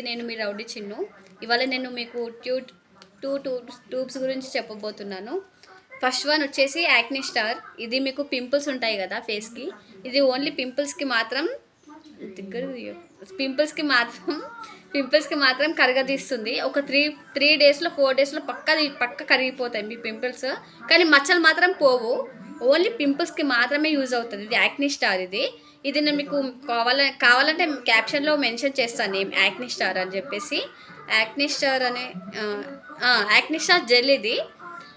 నేను మీ రౌడీ చిన్ను. ఇవాళ నేను మీకు ట్యూబ్స్ గురించి చెప్పబోతున్నాను. ఫస్ట్ వన్ వచ్చేసి యాక్ని స్టార్. ఇది మీకు పింపుల్స్ ఉంటాయి కదా ఫేస్కి, ఇది ఓన్లీ పింపుల్స్కి మాత్రం పింపుల్స్కి మాత్రం కరగదీస్తుంది. ఒక త్రీ డేస్లో 4 డేస్లో పక్క కరిగిపోతాయి మీ పింపుల్స్. కానీ మచ్చలు మాత్రం పోవు. ఓన్లీ పింపుల్స్కి మాత్రమే యూజ్ అవుతుంది. ఇది యాక్ని స్టార్. ఇది నేను మీకు కావాలంటే క్యాప్షన్లో మెన్షన్ చేస్తాను నేమ్ యాక్ని స్టార్ అని చెప్పేసి. యాక్ని స్టార్ అనే యాక్ని స్టార్ జెల్. ఇది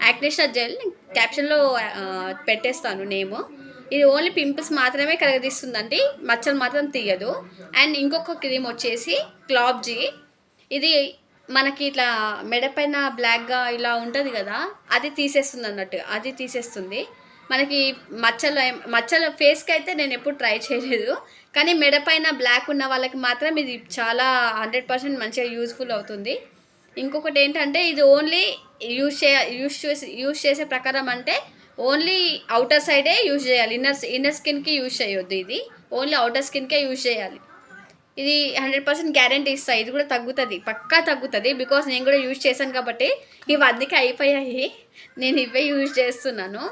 యాక్ని స్టార్ జెల్ క్యాప్షన్లో పెట్టేస్తాను నేము. ఇది ఓన్లీ పింపుల్స్ మాత్రమే కరగదీస్తుందండి, మచ్చలు మాత్రం తీయదు. అండ్ ఇంకొక క్రీమ్ వచ్చేసి క్లాబ్జీ. ఇది మనకి ఇట్లా మెడ పైన బ్లాక్గా ఇలా ఉంటుంది కదా, అది తీసేస్తుంది అన్నట్టు. అది తీసేస్తుంది మనకి మచ్చల ఫేస్కి అయితే నేను ఎప్పుడు ట్రై చేయలేదు, కానీ మెడ పైన బ్లాక్ ఉన్న వాళ్ళకి మాత్రం ఇది చాలా 100% మంచిగా యూజ్ఫుల్ అవుతుంది. ఇంకొకటి ఏంటంటే ఇది ఓన్లీ యూజ్ చేసే ప్రకారం అంటే ఓన్లీ అవుటర్ సైడే యూజ్ చేయాలి, ఇన్నర్ స్కిన్కి యూజ్ చేయొద్దు. ఇది ఓన్లీ అవుటర్ స్కిన్కే యూజ్ చేయాలి. ఇది 100% గ్యారంటీ ఇస్తాయి. ఇది కూడా తగ్గుతుంది, పక్కా తగ్గుతుంది. బికాస్ నేను కూడా యూజ్ చేశాను కాబట్టి ఇవి అందుకే అయిపోయాయి. నేను ఇవే యూజ్ చేస్తున్నాను.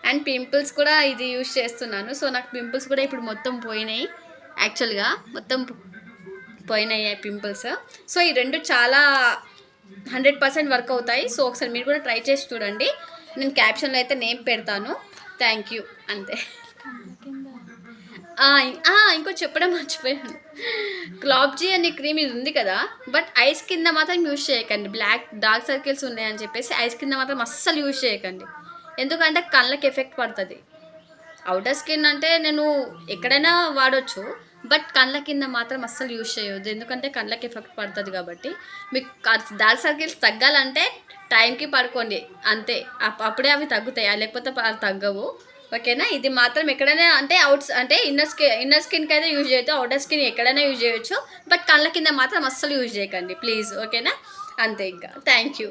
అండ్ పింపుల్స్ కూడా ఇది యూజ్ చేస్తున్నాను. సో నాకు పింపుల్స్ కూడా ఇప్పుడు మొత్తం పోయినాయి. యాక్చువల్గా మొత్తం పోయినాయి పింపుల్స్. సో ఈ రెండు చాలా 100% వర్క్ అవుతాయి. సో ఒకసారి మీరు కూడా ట్రై చేసి చూడండి. నేను క్యాప్షన్లో అయితే నేమ్ పెడతాను. Thank you. అంతే. ఇంకో చెప్పడం మర్చిపోయాను. క్లాబ్జీ అనే క్రీమ్ ఇది ఉంది కదా, బట్ ఐస్ కింద మాత్రం యూజ్ చేయకండి. డార్క్ సర్కిల్స్ ఉన్నాయని చెప్పేసి ఐస్ కింద మాత్రం అస్సలు యూజ్ చేయకండి. ఎందుకంటే కళ్ళకి ఎఫెక్ట్ పడుతుంది. అవుటర్ స్కిన్ అంటే నేను ఎక్కడైనా వాడవచ్చు, బట్ కళ్ళ కింద మాత్రం అస్సలు యూజ్ చేయొద్దు. ఎందుకంటే కళ్ళకి ఎఫెక్ట్ పడుతుంది కాబట్టి. మీకు డార్క్ సర్కిల్స్ తగ్గాలంటే టైంకి పడుకోండి అంతే, అప్పుడే అవి తగ్గుతాయి, లేకపోతే తగ్గవు. ఓకేనా. ఇది మాత్రం ఎక్కడైనా అంటే ఇన్నర్ స్కిన్కి అయితే యూజ్ చేయొద్దు. అవుటర్ స్కిన్ ఎక్కడైనా యూజ్ చేయొచ్చు, బట్ కళ్ళ కింద మాత్రం అస్సలు యూజ్ చేయకండి ప్లీజ్. ఓకేనా. అంతే. ఇంకా థ్యాంక్ యూ.